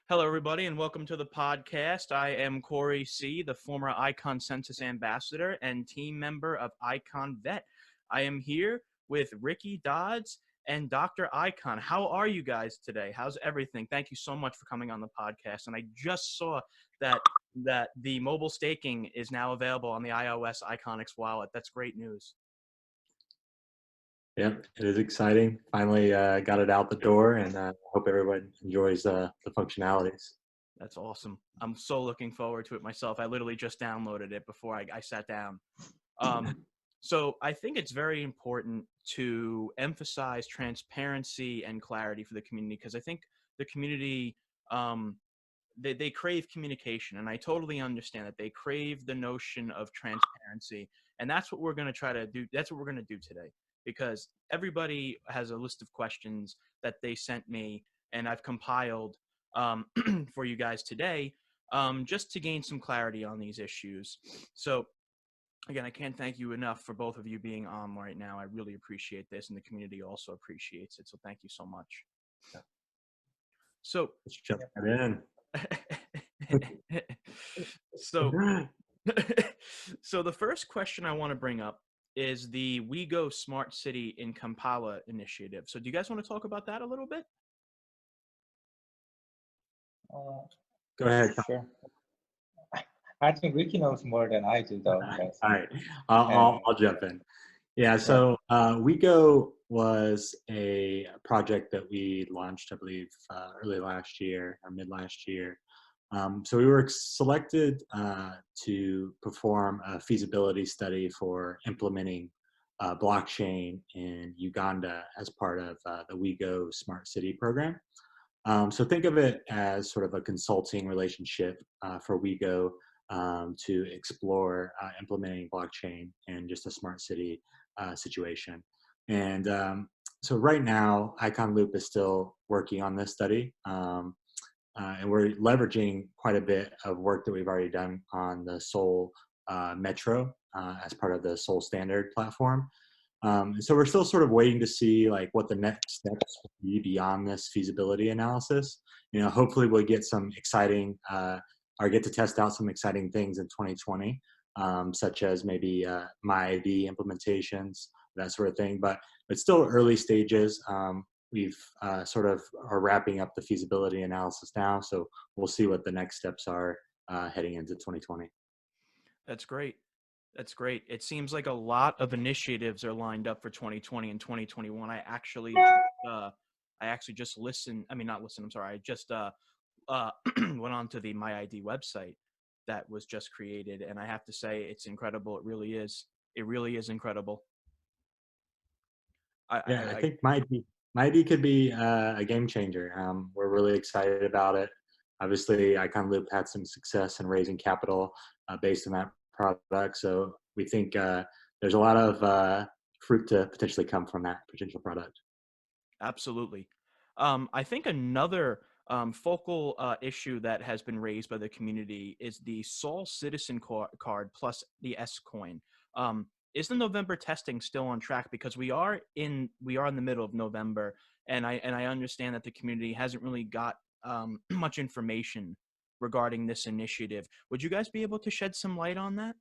Hello, everybody, and welcome to the podcast. I am Corey C., the former ICON Census Ambassador and team member of ICONVIET. I am here with Ricky Dodds and Dr. Icon. How are you guys today? How's everything? Thank you so much for coming on the podcast. And I just saw that the mobile staking is now available on the iOS ICONix wallet. That's great news. Yep, it is exciting. Finally got it out the door, and hope everyone enjoys the functionalities. That's awesome. I'm so looking forward to it myself. I literally just downloaded it before I sat down. So I think it's very important to emphasize transparency and clarity for the community, because I think the community, they crave communication, and I totally understand that they crave the notion of transparency, and that's what we're going to try to do. That's what we're going to do today, because everybody has a list of questions that they sent me, and I've compiled for you guys today, just to gain some clarity on these issues. So again, I can't thank you enough for both of you being on right now. I really appreciate this, and the community also appreciates it. So thank you so much. So Let's jump right in. So the first question I want to bring up is the We Go Smart City in Kampala initiative. So do you guys want to talk about that a little bit? Go ahead. Sure. I think Ricky knows more than I do, though. All right, I'll jump in. Yeah, so WeGo was a project that we launched, I believe, early last year or mid last year. So we were selected to perform a feasibility study for implementing blockchain in Uganda as part of the WeGo Smart City program. So think of it as sort of a consulting relationship for WeGo to explore implementing blockchain in just a smart city situation. And so right now, IconLoop is still working on this study. And we're leveraging quite a bit of work that we've already done on the Seoul Metro as part of the Seoul Standard platform. And so we're still sort of waiting to see like what the next steps will be beyond this feasibility analysis. You know, hopefully we'll get some exciting, or get to test out some exciting things in 2020, such as maybe MyID implementations, that sort of thing. But it's still early stages. We've sort of are wrapping up the feasibility analysis now, so we'll see what the next steps are heading into 2020. That's great. That's great. It seems like a lot of initiatives are lined up for 2020 and 2021. I actually just listened. I mean, not listened. I'm sorry. I just went on to the MyID website that was just created, and I have to say it's incredible. It really is. It really is incredible. I think MyID could be a game changer. We're really excited about it. Obviously, IconLoop had some success in raising capital based on that product, so we think there's a lot of fruit to potentially come from that potential product. Absolutely. I think another focal issue that has been raised by the community is the Seoul Citizen Card plus the S-Coin. Is the November testing still on track? Because we are in the middle of November, and I understand that the community hasn't really got much information regarding this initiative. Would you guys be able to shed some light on that?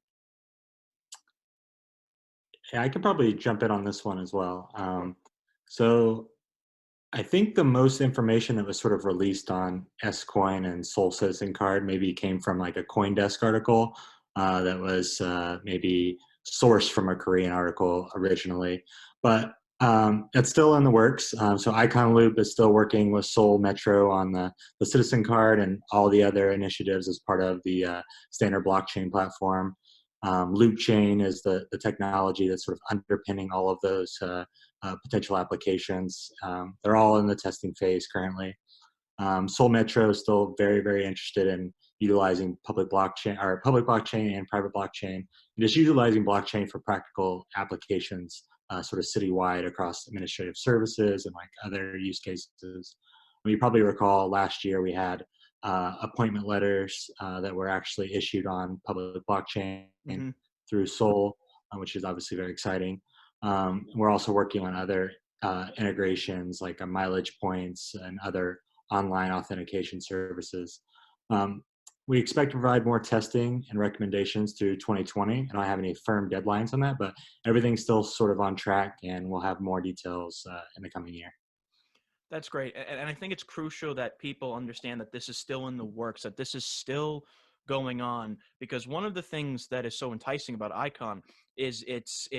Yeah, I could probably jump in on this one as well. So I think the most information that was sort of released on S-Coin and Seoul Citizen Card maybe came from like a CoinDesk article that was maybe sourced from a Korean article originally, but it's still in the works. So IconLoop is still working with Seoul Metro on the Citizen Card and all the other initiatives as part of the standard blockchain platform. Loop Chain is the technology that's sort of underpinning all of those potential applications. They're all in the testing phase currently. Seoul Metro is still very, very interested in utilizing public blockchain and private blockchain, and just utilizing blockchain for practical applications, sort of citywide across administrative services and like other use cases. You probably recall last year we had appointment letters that were actually issued on public blockchain through Seoul, which is obviously very exciting. We're also working on other integrations like mileage points and other online authentication services. We expect to provide more testing and recommendations through 2020. I don't have any firm deadlines on that, but everything's still sort of on track, and we'll have more details in the coming year. That's great. And I think it's crucial that people understand that this is still in the works, that this is still going on, because one of the things that is so enticing about ICON is its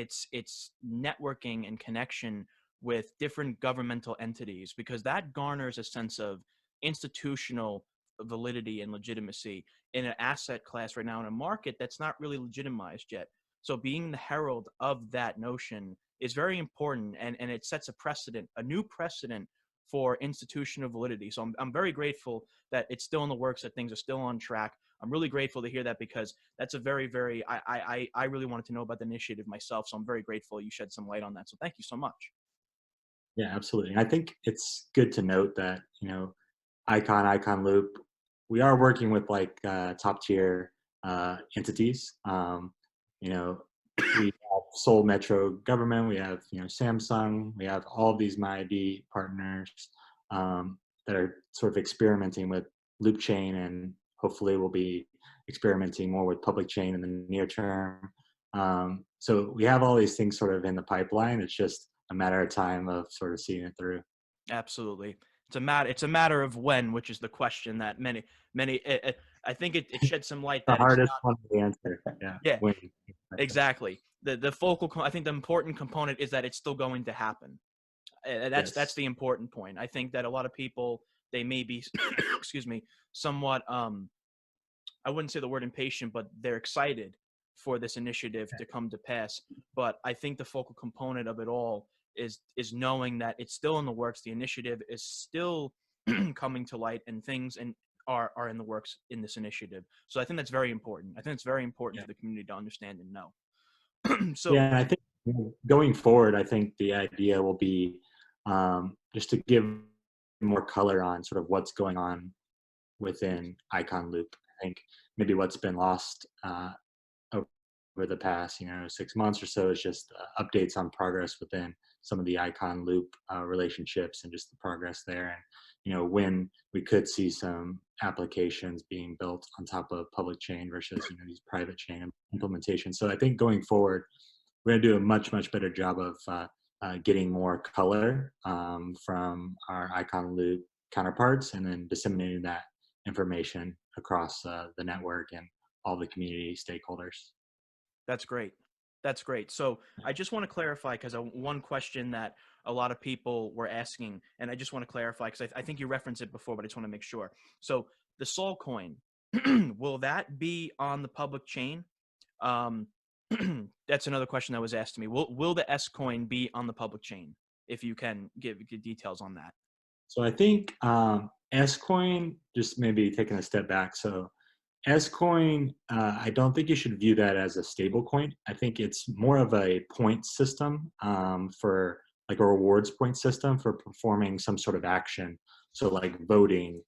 networking and connection with different governmental entities, because that garners a sense of institutional validity and legitimacy in an asset class right now in a market that's not really legitimized yet. So being the herald of that notion is very important, and it sets a precedent, a new precedent for institutional validity. So I'm very grateful that it's still in the works, that things are still on track. I'm really grateful to hear that, because that's a very, I really wanted to know about the initiative myself. So I'm very grateful you shed some light on that. So thank you so much. Yeah, absolutely. And I think it's good to note that, ICON Loop, we are working with like top tier entities. We have Seoul Metro government, we have Samsung, we have all of these MyID partners that are sort of experimenting with loop chain, and hopefully we'll be experimenting more with public chain in the near term. So we have all these things sort of in the pipeline. It's just a matter of time of sort of seeing it through. Absolutely. It's a matter of when, which is the question that many, I think it sheds some light The that hardest one to answer. Yeah. yeah, When. exactly. I think the important component is that it's still going to happen. That's Yes. the important point. I think that a lot of people, they may be, excuse me, somewhat, I wouldn't say the word impatient, but they're excited for this initiative to come to pass. But I think the focal component of it all is knowing that it's still in the works. The initiative is still coming to light, and things are in the works in this initiative. So I think that's very important. I think it's very important for the community to understand and know. So yeah, and I think going forward, I think the idea will be just to give more color on sort of what's going on within Icon Loop. I think maybe what's been lost over the past 6 months or so is just updates on progress within some of the Icon Loop relationships, and just the progress there, and when we could see some applications being built on top of public chain versus these private chain implementations. So I think going forward, we're going to do a much better job of getting more color from our Icon Loop counterparts, and then disseminating that information across the network and all the community stakeholders. That's great. That's great. So I just want to clarify, because one question that a lot of people were asking, and I just want to clarify, because I think you referenced it before, but I just want to make sure. So the Sol coin, will that be on the public chain? That's another question that was asked to me. Will the S coin be on the public chain? If you can give details on that. So I think S coin, just maybe taking a step back. So S coin, I don't think you should view that as a stable coin. I think it's more of a point system for like a rewards point system for performing some sort of action. So like voting,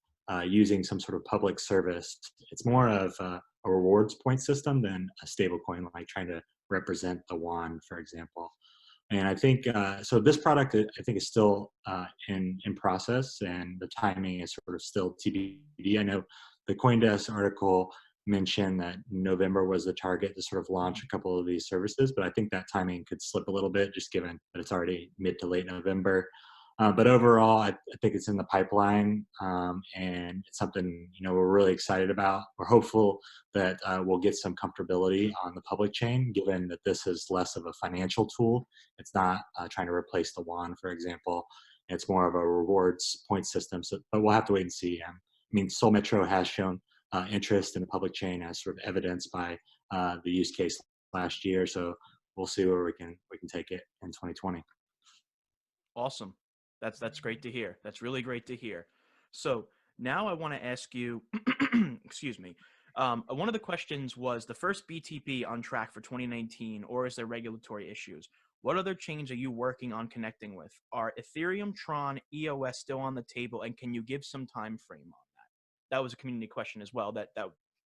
using some sort of public service. It's more of a rewards point system than a stable coin, like trying to represent the yuan, for example. And I think, so this product, I think, is still in process, and the timing is sort of still TBD. I know the CoinDesk article mentioned that November was the target to sort of launch a couple of these services, but I think that timing could slip a little bit, just given that it's already mid to late November. But overall, I think it's in the pipeline, and it's something we're really excited about. We're hopeful that we'll get some comfortability on the public chain, given that this is less of a financial tool. It's not trying to replace the yuan, for example. It's more of a rewards point system. So, but we'll have to wait and see. I mean, Seoul Metro has shown interest in the public chain, as sort of evidenced by the use case last year. So we'll see where we can take it in 2020. Awesome. That's great to hear. That's really great to hear. So now I want to ask you, excuse me. One of the questions was the first BTP on track for 2019, or is there regulatory issues? What other chains are you working on connecting with? Are Ethereum, Tron, EOS still on the table, and can you give some time frame on that? That was a community question as well that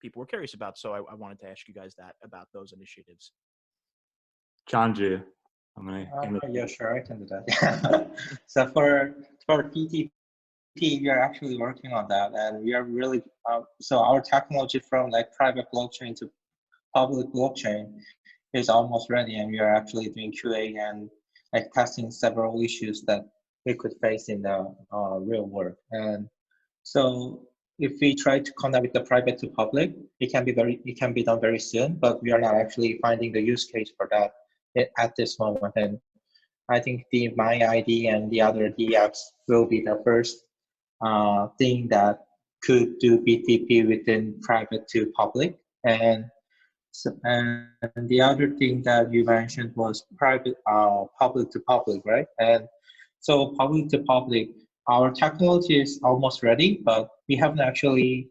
people were curious about. So I wanted to ask you guys that about those initiatives. Janju, yeah, sure, I can do that. So for BTP, we are actually working on that, and we are really so our technology from like private blockchain to public blockchain is almost ready, and we are actually doing QA and like testing several issues that we could face in the real world. And so if we try to connect with the private to public, it can be done very soon, but we are not actually finding the use case for that at this moment. And I think the My ID and the other DApps will be the first thing that could do BTP within private to public. And so, and the other thing that you mentioned was private, public to public, right? And so public to public, our technology is almost ready, but we haven't actually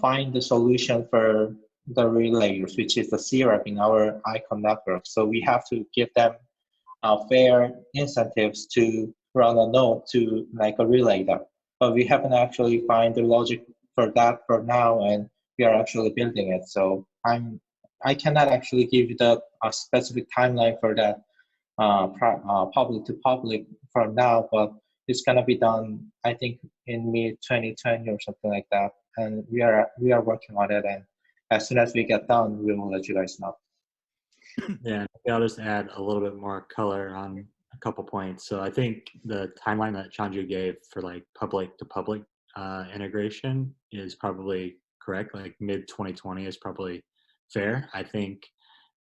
find the solution for the relayers, which is the syrup in our ICON network. So we have to give them fair incentives to run a node to like a relay them. But we haven't actually find the logic for that for now, and we are actually building it. So I cannot actually give you the specific timeline for that public to public for now, but it's gonna be done I think in mid 2020 or something like that. And we are working on it, and as soon as we get done, we will let you guys know. Yeah, I'll just add a little bit more color on a couple points. So I think the timeline that Chanju gave for like public to public integration is probably correct. Like mid 2020 is probably fair. I think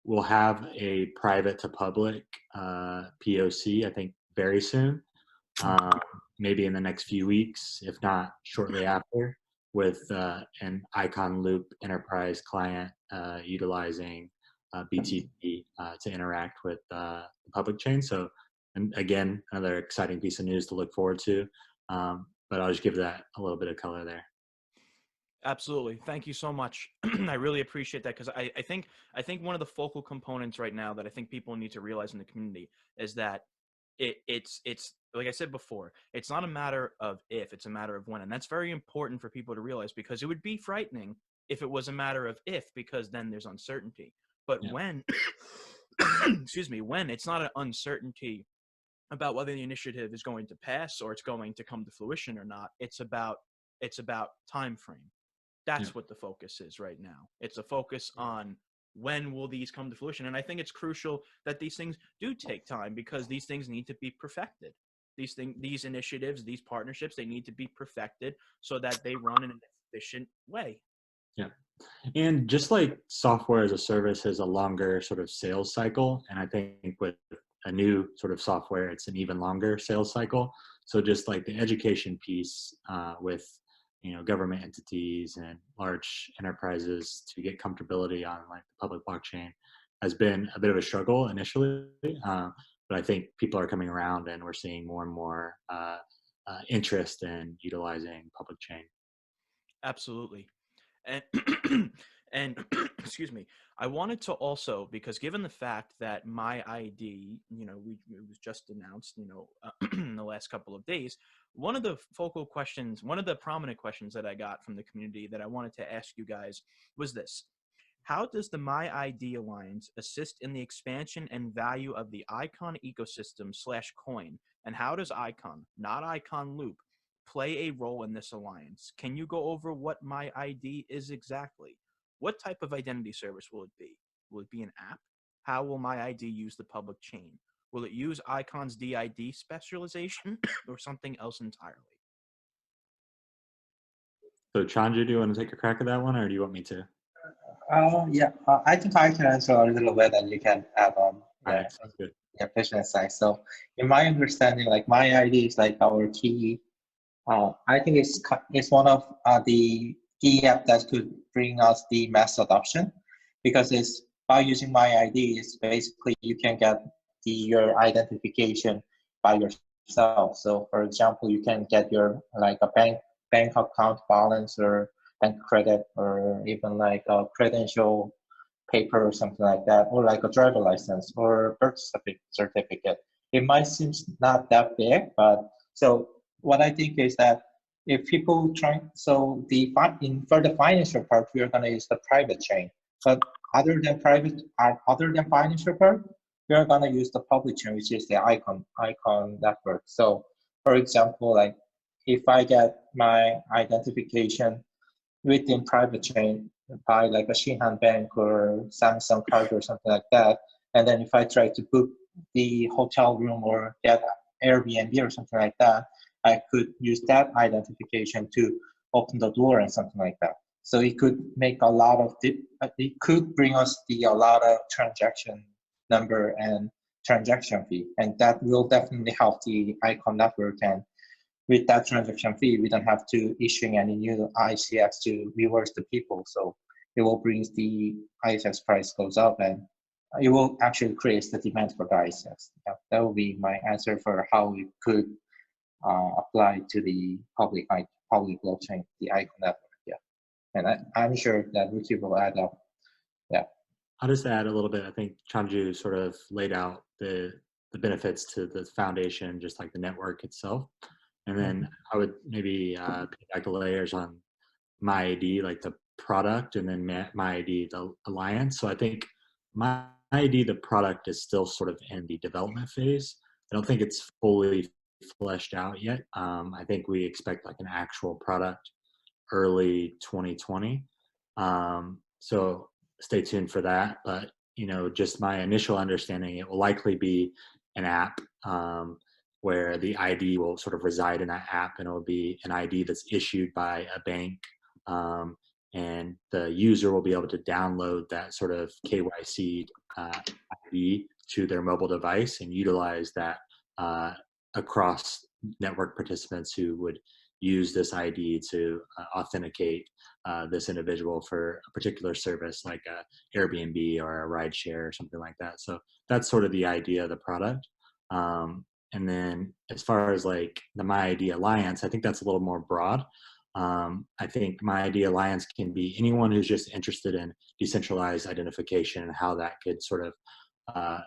we'll have a private to public POC, I think very soon, maybe in the next few weeks, if not shortly after, with an Icon Loop enterprise client utilizing BTP to interact with the public chain. So, and again, another exciting piece of news to look forward to. But I'll just give that a little bit of color there. Absolutely. Thank you so much. I really appreciate that, because I think one of the focal components right now that I think people need to realize in the community is that it's like I said before, it's not a matter of if, it's a matter of when. And that's very important for people to realize, because it would be frightening if it was a matter of if, because then there's uncertainty. But when, excuse me, when it's not an uncertainty about whether the initiative is going to pass or it's going to come to fruition or not, it's about time frame. That's what the focus is right now. It's a focus on when will these come to fruition. And I think it's crucial that these things do take time, because these things need to be perfected. These initiatives, these partnerships, they need to be perfected so that they run in an efficient way. Yeah. And just like software as a service has a longer sort of sales cycle, and I think with a new sort of software, it's an even longer sales cycle. So just like the education piece with government entities and large enterprises to get comfortability on like the public blockchain has been a bit of a struggle initially. But I think people are coming around, and we're seeing more and more interest in utilizing public chain. Absolutely. And and excuse me, I wanted to also, because given the fact that My ID, it was just announced, in the last couple of days, one of the prominent questions that I got from the community that I wanted to ask you guys was this: how does the My ID Alliance assist in the expansion and value of the ICON ecosystem / coin? And how does ICON, not ICON Loop, play a role in this alliance? Can you go over what My ID is exactly? What type of identity service will it be? Will it be an app? How will My ID use the public chain? Will it use ICON's DID specialization or something else entirely? So Chanju, do you want to take a crack at that one, or do you want me to? I think I can answer a little bit, and you can add on. All right, sounds good. Business side. So in my understanding, like My ID is like our key. I think it's one of the key app that could bring us the mass adoption, because it's by using My ID, it's basically you can get your identification by yourself. So for example, you can get your like a bank account balance or bank credit, or even like a credential paper or something like that, or like a driver license or birth certificate. It might seem not that big, but so what I think is that if people for the financial part, we are going to use the private chain. But other than financial part, we are going to use the public chain, which is the ICON network. So for example, like if I get my identification within private chain by like a Shinhan Bank or Samsung card or something like that, and then if I try to book the hotel room or get Airbnb or something like that, I could use that identification to open the door and something like that. So it could make a lot of, it could bring us a lot of transaction number and transaction fee, and that will definitely help the ICON network. And with that transaction fee, we don't have to issuing any new ICX to reverse the people. So it will bring the ICX price goes up, and it will actually create the demand for the ICX. Yeah, that will be my answer for how we could apply to the public blockchain, the ICON network. Yeah, and I'm sure that Ricky will add up. Yeah. I'll just add a little bit. I think Chanju sort of laid out the benefits to the foundation, just like the network itself. And then I would maybe piggyback the layers on MyID, like the product, and then MyID, the alliance. So I think MyID, the product, is still sort of in the development phase. I don't think it's fully fleshed out yet. I think we expect like an actual product early 2020. So stay tuned for that. But just my initial understanding, it will likely be an app where the ID will sort of reside in that app, and it will be an ID that's issued by a bank. And the user will be able to download that sort of KYC ID to their mobile device and utilize that across network participants who would use this ID to authenticate this individual for a particular service, like a Airbnb or a rideshare or something like that. So that's sort of the idea of the product. And then as far as like the MyID Alliance, I think that's a little more broad. I think MyID Alliance can be anyone who's just interested in decentralized identification and how that could sort of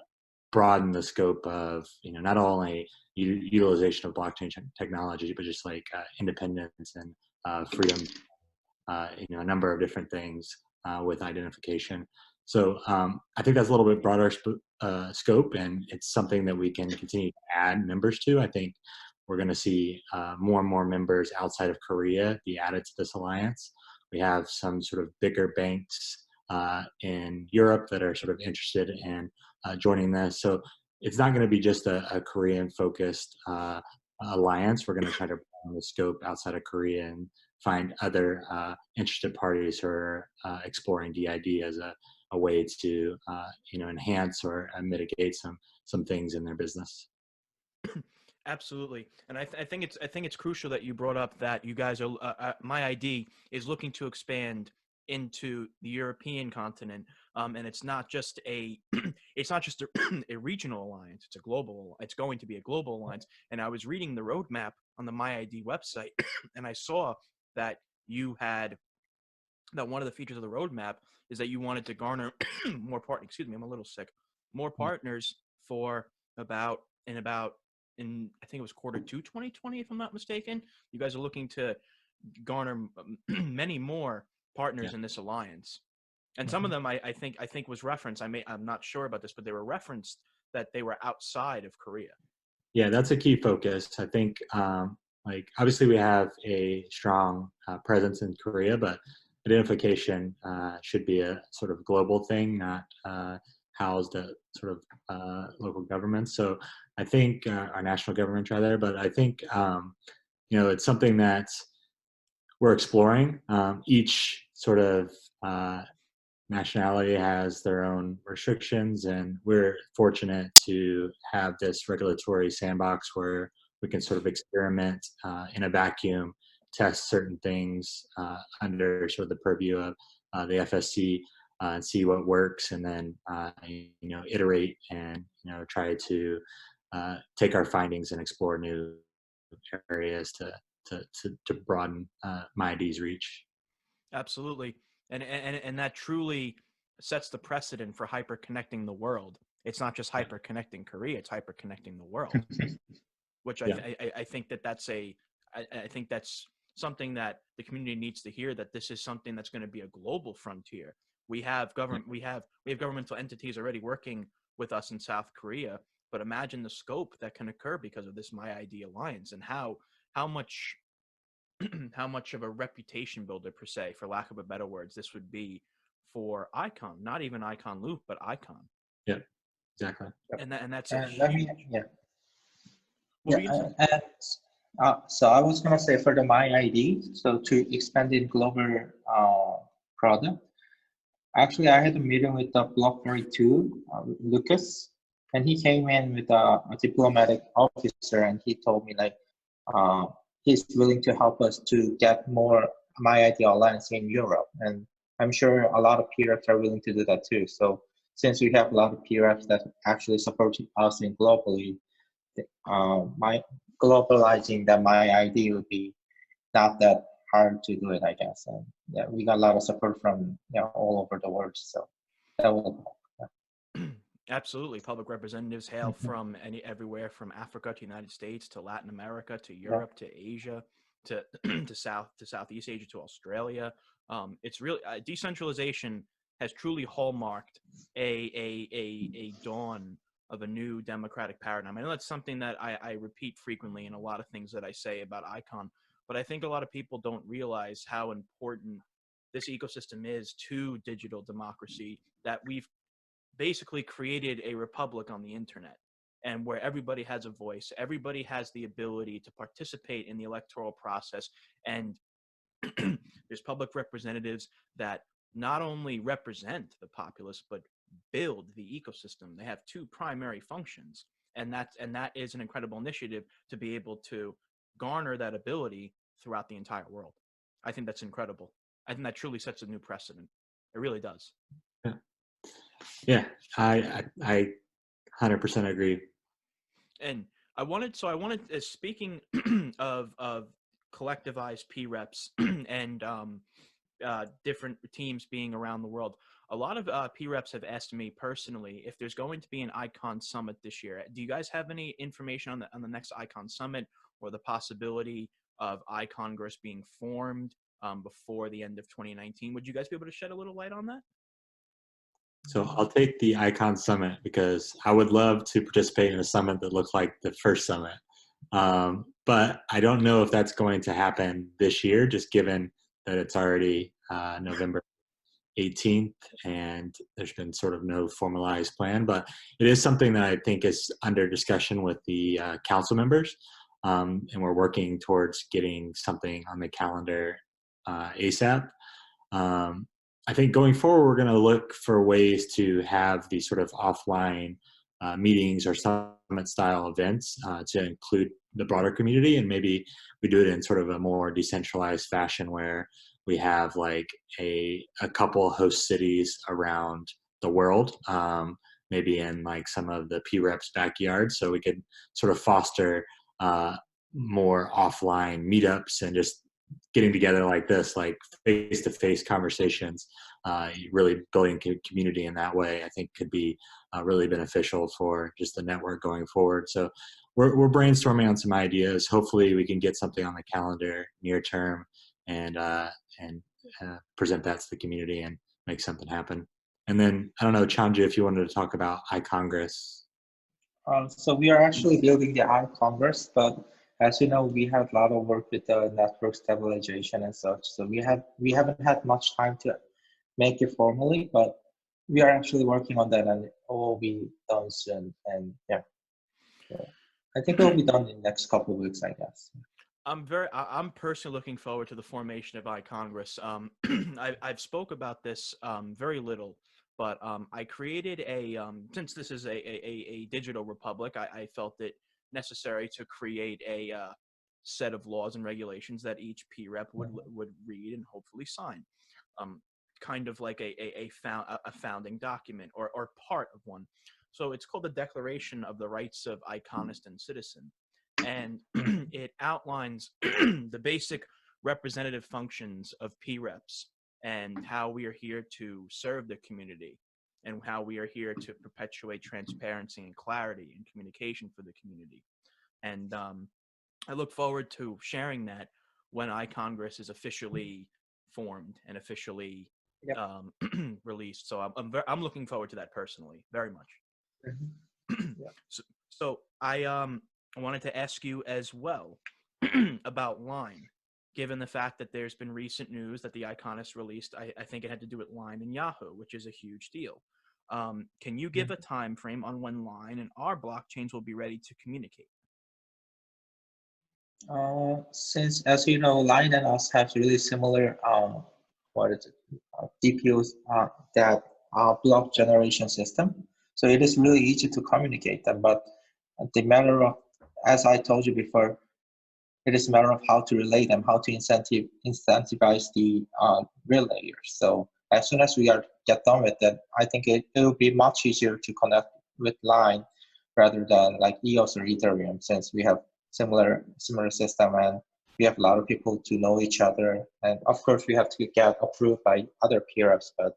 broaden the scope of, not only utilization of blockchain technology, but just like independence and freedom, a number of different things with identification. So I think that's a little bit broader scope, and it's something that we can continue to add members to. I think we're going to see more and more members outside of Korea be added to this alliance. We have some sort of bigger banks in Europe that are sort of interested in joining this. So it's not going to be just a Korean-focused alliance. We're going to try to broaden the scope outside of Korea and find other interested parties who are exploring DID as a way to enhance or mitigate some things in their business. Absolutely, and I think it's crucial that you brought up that you guys are MyID is looking to expand into the European continent, and it's not just a a regional alliance. It's going to be a global alliance. And I was reading the roadmap on the MyID website, and I saw that that one of the features of the roadmap is that you wanted to garner more partners. Excuse me, I'm a little sick. More partners for about in I think it was Q2 2020, if I'm not mistaken. You guys are looking to garner many more partners in this alliance, and some of them I think was referenced. I'm not sure about this, but they were referenced that they were outside of Korea. Yeah, that's a key focus. I think like obviously we have a strong presence in Korea, but identification should be a sort of global thing, not housed at sort of local governments. So I think our national government rather, but I think it's something that we're exploring. Each sort of nationality has their own restrictions, and we're fortunate to have this regulatory sandbox where we can sort of experiment in a vacuum, test certain things under sort of the purview of the FSC and see what works, and then iterate and try to take our findings and explore new areas to broaden MyID's reach. Absolutely, and that truly sets the precedent for hyper-connecting the world. It's not just hyper-connecting Korea; it's hyper-connecting the world. Which I think I think that's something that the community needs to hear, that this is something that's going to be a global frontier. We have governmental entities already working with us in South Korea, but imagine the scope that can occur because of this MyID alliance, and how much how much of a reputation builder, per se, for lack of a better words, this would be for Icon, not even Icon Loop, but Icon. Yeah, exactly. Yep. And that's a And let me, huge. yeah. What were Yeah, you gonna say? so I was gonna say for the My ID, so to expand in global product, actually I had a meeting with the Block 42, Lucas, and he came in with a diplomatic officer, and he told me like uh, he's willing to help us to get more My ID alliance in Europe, and I'm sure a lot of PREPs are willing to do that too. So since we have a lot of PREPs that actually support us in globally, my globalizing that My ID would be not that hard to do it, I guess. And yeah, we got a lot of support from all over the world, so that will help. Absolutely. Public representatives hail Mhm. from everywhere from Africa to United States to Latin America to Yeah. Europe to Asia to to Southeast Asia to Australia. It's really decentralization has truly hallmarked a dawn of a new democratic paradigm. I know that's something that I repeat frequently in a lot of things that I say about ICON, but I think a lot of people don't realize how important this ecosystem is to digital democracy, that we've basically created a republic on the internet, and where everybody has a voice, everybody has the ability to participate in the electoral process, and there's public representatives that not only represent the populace but build the ecosystem. They have two primary functions, and that is an incredible initiative to be able to garner that ability throughout the entire world. I think that's incredible. I think that truly sets a new precedent. It really does. Yeah, yeah, I 100% agree. And I wanted, speaking of collectivized P-reps and different teams being around the world, a lot of P-reps have asked me personally if there's going to be an ICON Summit this year. Do you guys have any information on the next ICON Summit, or the possibility of ICONgress being formed before the end of 2019? Would you guys be able to shed a little light on that? So I'll take the Icon Summit because I would love to participate in a summit that looks like the first summit. But I don't know if that's going to happen this year, just given that it's already November 18th and there's been sort of no formalized plan. But it is something that I think is under discussion with the council members. And we're working towards getting something on the calendar ASAP. I think going forward, we're going to look for ways to have these sort of offline meetings or summit style events to include the broader community. And maybe we do it in sort of a more decentralized fashion where we have like a couple host cities around the world, maybe in like some of the P-reps backyards. So we could sort of foster more offline meetups and just getting together like this, like face-to-face conversations, really building community in that way, I think could be really beneficial for just the network going forward. So we're brainstorming on some ideas. Hopefully we can get something on the calendar near term and present that to the community and make something happen. And then, I don't know, Chanja, if you wanted to talk about ICONgress. So we are actually building the ICONgress, but as you know, we have a lot of work with the network stabilization and such. So we haven't had much time to make it formally, but we are actually working on that, and it will be done soon. And yeah, so I think it will be done in the next couple of weeks, I guess. I'm personally looking forward to the formation of ICONgress. I've spoke about this very little, but I created since this is a digital republic, I felt it necessary to create a set of laws and regulations that each P-rep would read and hopefully sign. Kind of like a founding document or part of one. So it's called the Declaration of the Rights of Iconist and Citizen. And it outlines the basic representative functions of P-reps and how we are here to serve the community and how we are here to perpetuate transparency and clarity and communication for the community. And I look forward to sharing that when ICONgress is officially formed and officially Yep. released. So I'm looking forward to that personally, very much. Yeah. So I wanted to ask you as well about Line. given the fact that there's been recent news that the ICONist released, I think it had to do with Line and Yahoo, which is a huge deal. Can you give a time frame on when Line and our blockchains will be ready to communicate? Since, as you know, Line and us have really similar DPUs that block generation system, so it is really easy to communicate them. But the matter of, as I told you before, it is a matter of how to relay them, how to incentivize the real layers. So as soon as we get done with that, I think it will be much easier to connect with Line rather than like EOS or Ethereum, since we have similar system and we have a lot of people to know each other. And of course, we have to get approved by other PRFs. But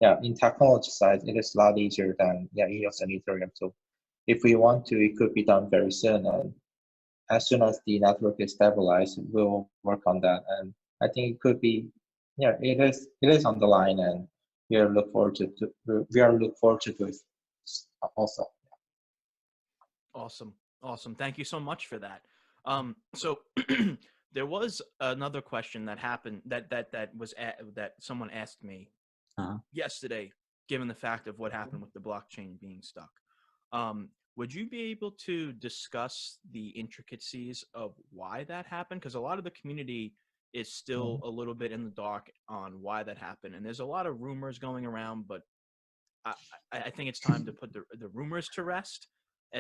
yeah, in technology side, it is a lot easier than EOS and Ethereum. So if we want to, it could be done very soon. And as soon as the network is stabilized, we'll work on that. And I think it could be, it is on the line, and we are look forward to it also. Awesome. Thank you so much for that. So there was another question that happened that someone asked me yesterday, given the fact of what happened with the blockchain being stuck. Would you be able to discuss the intricacies of why that happened? Because a lot of the community is still a little bit in the dark on why that happened. And there's a lot of rumors going around, but I think it's time to put the rumors to rest,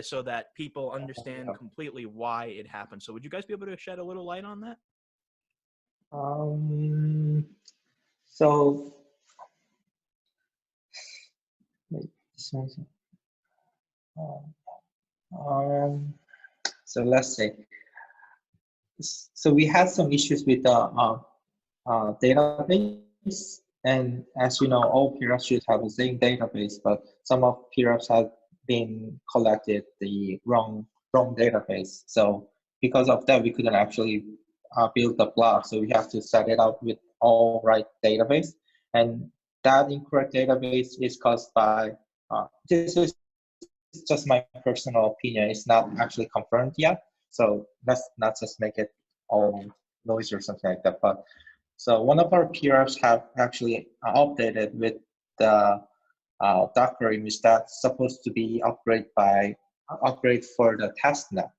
so that people understand completely why it happened. So would you guys be able to shed a little light on that? So let's say, so we had some issues with the database, and as you know, all PRFs should have the same database, but some of PRFs have been collected the wrong database. So because of that, we couldn't actually build the block. So we have to set it up with all right database, and that incorrect database is caused by this is just my personal opinion. It's not actually confirmed yet, so let's not just make it all noise or something like that. But so one of our PRFs have actually updated with the Docker image that's supposed to be upgrade for the testnet.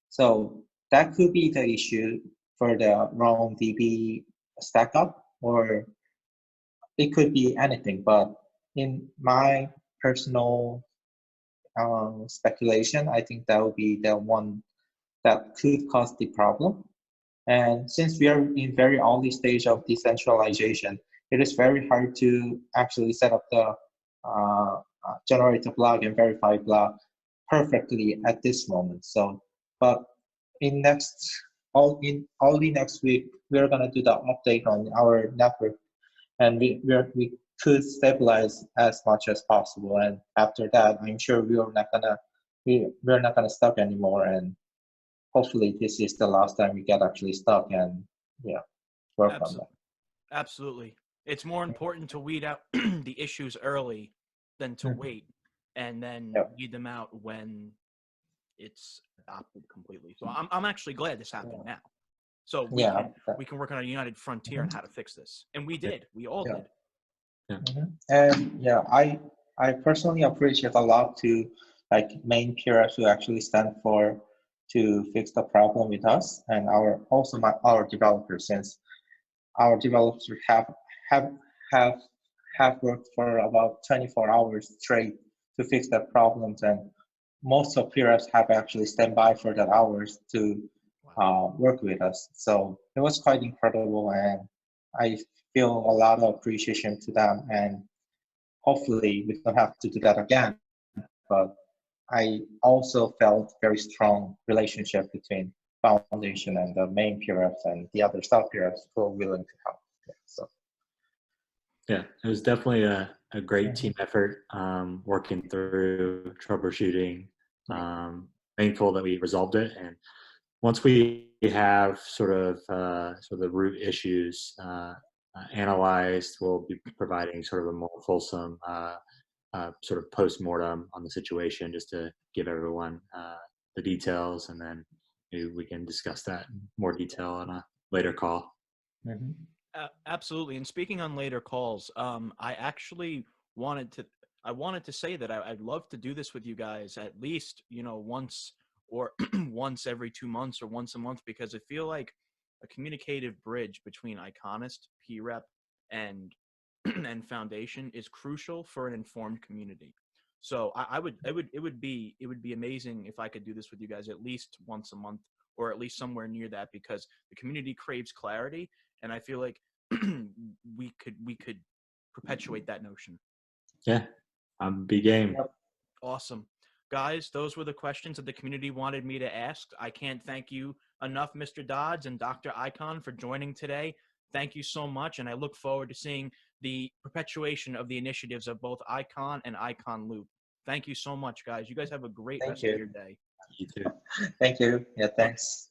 So that could be the issue for the wrong DB stack up, or it could be anything. But in my personal speculation, I think that would be the one that could cause the problem. And since we are in very early stage of decentralization, it is very hard to actually set up the generate a block and verify block perfectly at this moment. So, but in only next week, we're gonna do the update on our network, and we could stabilize as much as possible. And after that, I'm sure we're not gonna stop anymore. And hopefully this is the last time we get actually stuck, and work on that. Absolutely. It's more important to weed out the issues early than to wait and then weed them out when it's adopted completely. So I'm actually glad this happened now. So we can work on a united frontier on how to fix this. And we did. We all did. And I personally appreciate a lot to like main PRFs who actually stand for to fix the problem with us, and our developers, since our developers have worked for about 24 hours straight to fix that problems, and most of PRFs have actually stand by for that hours to work with us. So it was quite incredible, and I feel a lot of appreciation to them, and hopefully we don't have to do that again. But I also felt very strong relationship between foundation and the main PRFs and the other sub PRFs who are willing to help. Yeah, it was definitely a great team effort, working through troubleshooting. Thankful that we resolved it, and once we have sort of the root issues analyzed, we'll be providing sort of a more fulsome sort of post-mortem on the situation, just to give everyone the details, and then maybe we can discuss that in more detail on a later call. Absolutely. And speaking on later calls, I actually wanted to say that I'd love to do this with you guys at least, once or once every 2 months or once a month, because I feel like a communicative bridge between ICONist, PREP, and and foundation is crucial for an informed community. So it would be amazing if I could do this with you guys at least once a month or at least somewhere near that, because the community craves clarity, and I feel like we could perpetuate that notion. Yeah, I'm big game. Yep. Awesome. Guys, those were the questions that the community wanted me to ask. I can't thank you enough, Mr. Dodds and Dr. Icon, for joining today. Thank you so much, and I look forward to seeing the perpetuation of the initiatives of both ICON and ICON Loop. Thank you so much, guys. You guys have a great Thank rest you. of your day. You too. Thank you. Yeah, thanks.